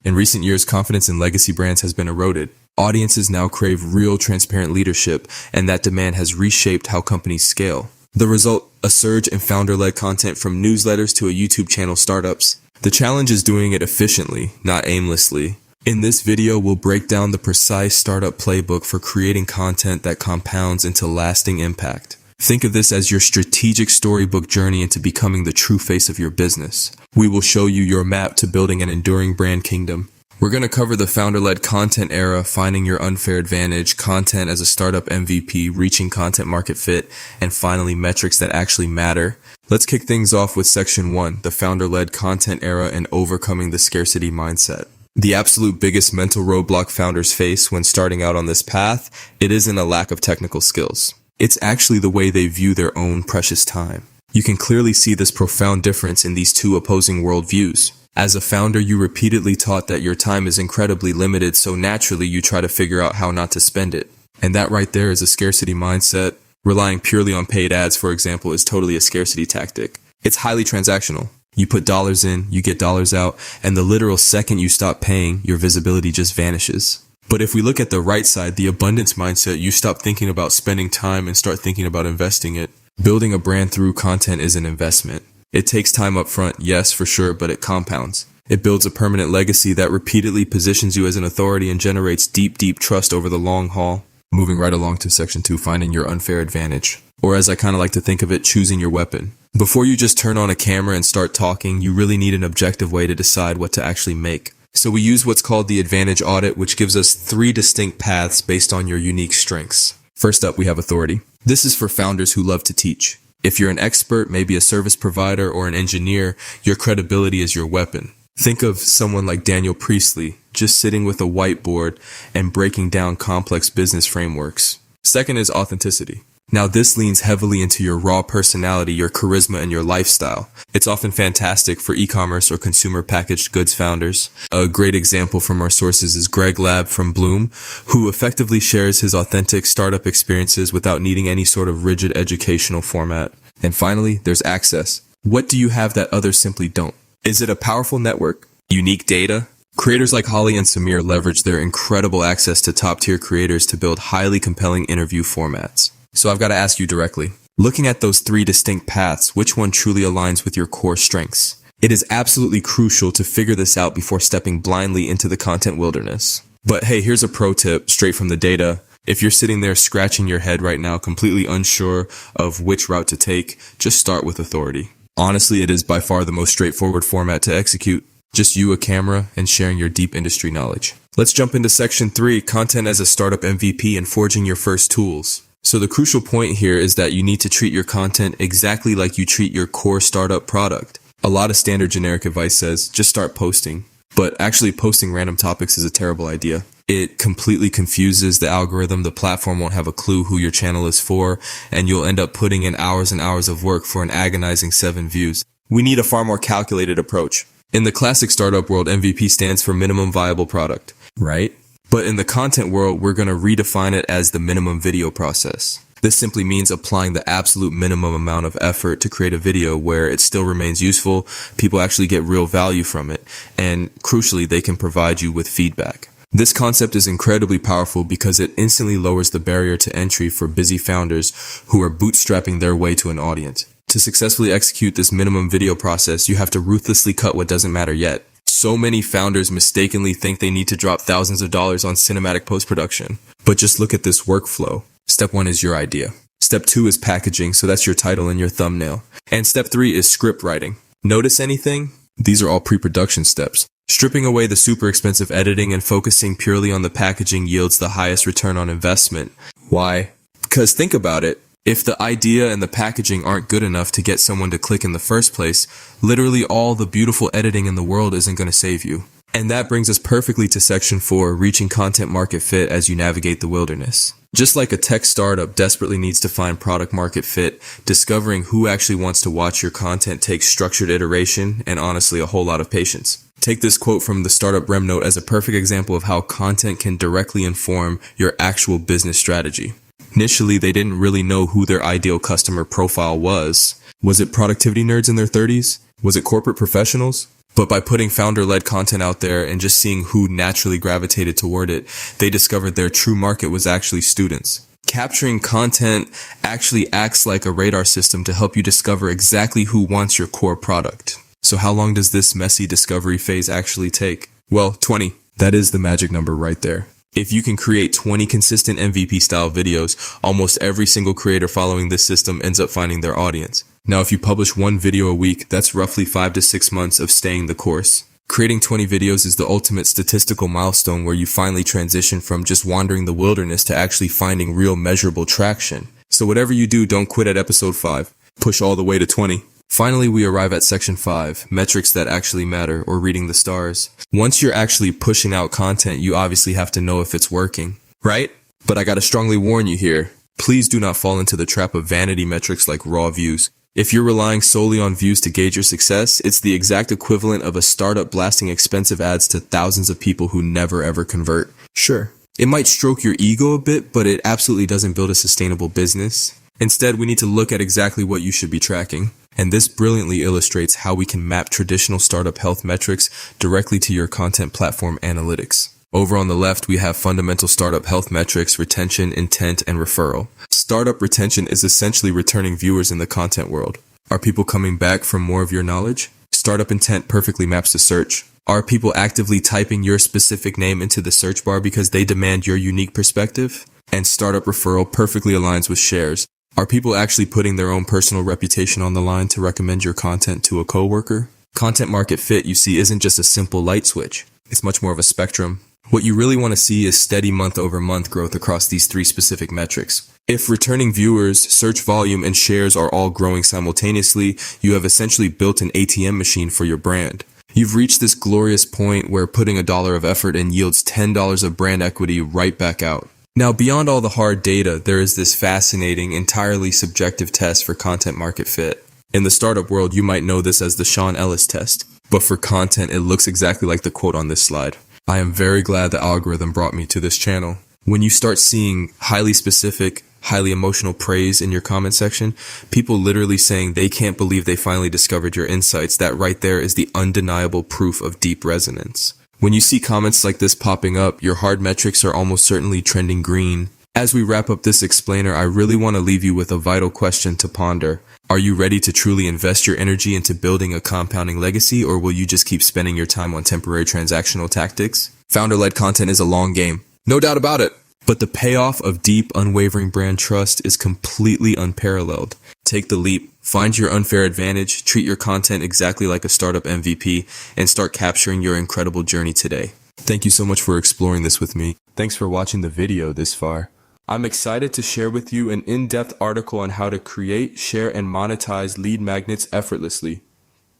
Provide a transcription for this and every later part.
In recent years, confidence in legacy brands has been eroded. Audiences now crave real, transparent leadership, and that demand has reshaped how companies scale. The result, a surge in founder-led content from newsletters to a YouTube channel startups. The challenge is doing it efficiently, not aimlessly. In this video, we'll break down the precise startup playbook for creating content that compounds into lasting impact. Think of this as your strategic storybook journey into becoming the true face of your business. We will show you your map to building an enduring brand kingdom. We're going to cover the founder-led content era, finding your unfair advantage, content as a startup MVP, reaching content market fit, and finally metrics that actually matter. Let's kick things off with section 1, the founder-led content era and overcoming the scarcity mindset. The absolute biggest mental roadblock founders face when starting out on this path, it isn't a lack of technical skills. It's actually the way they view their own precious time. You can clearly see this profound difference in these two opposing worldviews. As a founder, you repeatedly taught that your time is incredibly limited, so naturally you try to figure out how not to spend it. And that right there is a scarcity mindset. Relying purely on paid ads, for example, is totally a scarcity tactic. It's highly transactional. You put dollars in, you get dollars out, and the literal second you stop paying, your visibility just vanishes. But if we look at the right side, the abundance mindset, you stop thinking about spending time and start thinking about investing it. Building a brand through content is an investment. It takes time up front, yes, for sure, but it compounds. It builds a permanent legacy that repeatedly positions you as an authority and generates deep, deep trust over the long haul. Moving right along to section 2, finding your unfair advantage. Or as I kind of like to think of it, choosing your weapon. Before you just turn on a camera and start talking, you really need an objective way to decide what to actually make. So we use what's called the Advantage Audit, which gives us 3 distinct paths based on your unique strengths. First up, we have authority. This is for founders who love to teach. If you're an expert, maybe a service provider or an engineer, your credibility is your weapon. Think of someone like Daniel Priestley, just sitting with a whiteboard and breaking down complex business frameworks. Second is authenticity. Now this leans heavily into your raw personality, your charisma, and your lifestyle. It's often fantastic for e-commerce or consumer packaged goods founders. A great example from our sources is Greg Lab from Bloom, who effectively shares his authentic startup experiences without needing any sort of rigid educational format. And finally, there's access. What do you have that others simply don't? Is it a powerful network? Unique data? Creators like Holly and Samir leverage their incredible access to top-tier creators to build highly compelling interview formats. So I've got to ask you directly, looking at those 3 distinct paths, which one truly aligns with your core strengths? It is absolutely crucial to figure this out before stepping blindly into the content wilderness. But hey, here's a pro tip straight from the data. If you're sitting there scratching your head right now, completely unsure of which route to take, just start with authority. Honestly, it is by far the most straightforward format to execute. Just you, a camera, and sharing your deep industry knowledge. Let's jump into section 3, content as a startup MVP and forging your first tools. So the crucial point here is that you need to treat your content exactly like you treat your core startup product. A lot of standard generic advice says, just start posting. But actually posting random topics is a terrible idea. It completely confuses the algorithm, the platform won't have a clue who your channel is for, and you'll end up putting in hours and hours of work for an agonizing 7 views. We need a far more calculated approach. In the classic startup world, MVP stands for minimum viable product, right? But in the content world, we're going to redefine it as the minimum video process. This simply means applying the absolute minimum amount of effort to create a video where it still remains useful, people actually get real value from it, and crucially, they can provide you with feedback. This concept is incredibly powerful because it instantly lowers the barrier to entry for busy founders who are bootstrapping their way to an audience. To successfully execute this minimum video process, you have to ruthlessly cut what doesn't matter yet. So many founders mistakenly think they need to drop thousands of dollars on cinematic post-production. But just look at this workflow. Step 1 is your idea. Step 2 is packaging, so that's your title and your thumbnail. And step 3 is script writing. Notice anything? These are all pre-production steps. Stripping away the super expensive editing and focusing purely on the packaging yields the highest return on investment. Why? Because think about it. If the idea and the packaging aren't good enough to get someone to click in the first place, literally all the beautiful editing in the world isn't going to save you. And that brings us perfectly to section 4, reaching content market fit as you navigate the wilderness. Just like a tech startup desperately needs to find product market fit, discovering who actually wants to watch your content takes structured iteration and honestly a whole lot of patience. Take this quote from the Startup Rem Note as a perfect example of how content can directly inform your actual business strategy. Initially, they didn't really know who their ideal customer profile was. Was it productivity nerds in their 30s? Was it corporate professionals? But by putting founder-led content out there and just seeing who naturally gravitated toward it, they discovered their true market was actually students. Capturing content actually acts like a radar system to help you discover exactly who wants your core product. So how long does this messy discovery phase actually take? Well, 20. That is the magic number right there. If you can create 20 consistent MVP style videos, almost every single creator following this system ends up finding their audience. Now, if you publish one video a week, that's roughly 5 to 6 months of staying the course. Creating 20 videos is the ultimate statistical milestone where you finally transition from just wandering the wilderness to actually finding real measurable traction. So whatever you do, don't quit at episode 5. Push all the way to 20. Finally, we arrive at section 5, metrics that actually matter, or reading the stars. Once you're actually pushing out content, you obviously have to know if it's working, right? But I gotta strongly warn you here, please do not fall into the trap of vanity metrics like raw views. If you're relying solely on views to gauge your success, it's the exact equivalent of a startup blasting expensive ads to thousands of people who never ever convert. Sure, it might stroke your ego a bit, but it absolutely doesn't build a sustainable business. Instead, we need to look at exactly what you should be tracking. And this brilliantly illustrates how we can map traditional startup health metrics directly to your content platform analytics. Over on the left, we have fundamental startup health metrics, retention, intent, and referral. Startup retention is essentially returning viewers in the content world. Are people coming back for more of your knowledge? Startup intent perfectly maps to search. Are people actively typing your specific name into the search bar because they demand your unique perspective? And startup referral perfectly aligns with shares. Are people actually putting their own personal reputation on the line to recommend your content to a coworker? Content market fit, you see, isn't just a simple light switch. It's much more of a spectrum. What you really want to see is steady month-over-month growth across these 3 specific metrics. If returning viewers, search volume, and shares are all growing simultaneously, you have essentially built an ATM machine for your brand. You've reached this glorious point where putting $1 of effort in yields $10 of brand equity right back out. Now, beyond all the hard data, there is this fascinating, entirely subjective test for content market fit. In the startup world, you might know this as the Sean Ellis test, but for content, it looks exactly like the quote on this slide. I am very glad the algorithm brought me to this channel. When you start seeing highly specific, highly emotional praise in your comment section, people literally saying they can't believe they finally discovered your insights, that right there is the undeniable proof of deep resonance. When you see comments like this popping up, your hard metrics are almost certainly trending green. As we wrap up this explainer, I really want to leave you with a vital question to ponder. Are you ready to truly invest your energy into building a compounding legacy, or will you just keep spending your time on temporary transactional tactics? Founder-led content is a long game, no doubt about it. But the payoff of deep, unwavering brand trust is completely unparalleled. Take the leap, find your unfair advantage, treat your content exactly like a startup MVP, and start capturing your incredible journey today. Thank you so much for exploring this with me. Thanks for watching the video this far. I'm excited to share with you an in-depth article on how to create, share, and monetize lead magnets effortlessly,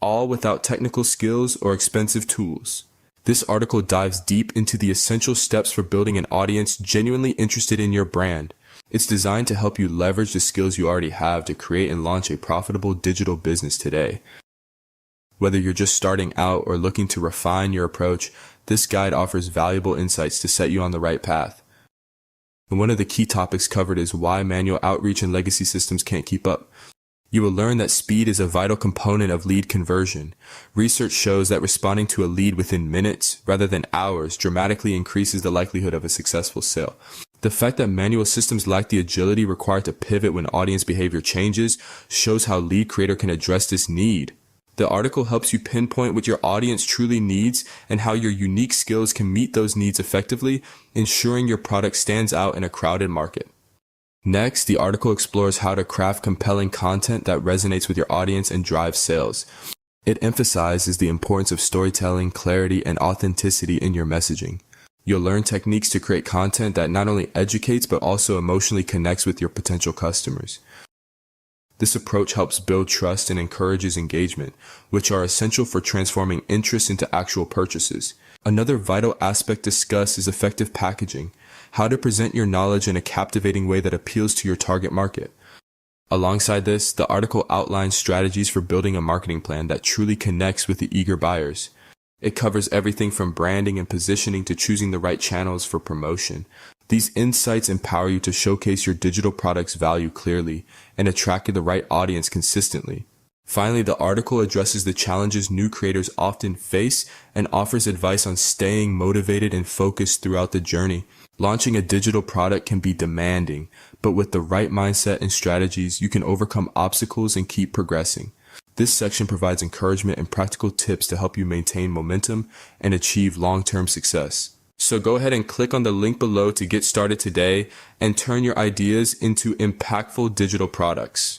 all without technical skills or expensive tools. This article dives deep into the essential steps for building an audience genuinely interested in your brand. It's designed to help you leverage the skills you already have to create and launch a profitable digital business today. Whether you're just starting out or looking to refine your approach, this guide offers valuable insights to set you on the right path. And one of the key topics covered is why manual outreach and legacy systems can't keep up. You will learn that speed is a vital component of lead conversion. Research shows that responding to a lead within minutes rather than hours dramatically increases the likelihood of a successful sale. The fact that manual systems lack the agility required to pivot when audience behavior changes shows how Lead Creator can address this need. The article helps you pinpoint what your audience truly needs and how your unique skills can meet those needs effectively, ensuring your product stands out in a crowded market. Next, the article explores how to craft compelling content that resonates with your audience and drives sales. It emphasizes the importance of storytelling, clarity, and authenticity in your messaging. You'll learn techniques to create content that not only educates but also emotionally connects with your potential customers. This approach helps build trust and encourages engagement, which are essential for transforming interest into actual purchases. Another vital aspect discussed is effective packaging, how to present your knowledge in a captivating way that appeals to your target market. Alongside this, the article outlines strategies for building a marketing plan that truly connects with the eager buyers. It covers everything from branding and positioning to choosing the right channels for promotion. These insights empower you to showcase your digital product's value clearly and attract the right audience consistently. Finally, the article addresses the challenges new creators often face and offers advice on staying motivated and focused throughout the journey. Launching a digital product can be demanding, but with the right mindset and strategies, you can overcome obstacles and keep progressing. This section provides encouragement and practical tips to help you maintain momentum and achieve long-term success. So go ahead and click on the link below to get started today and turn your ideas into impactful digital products.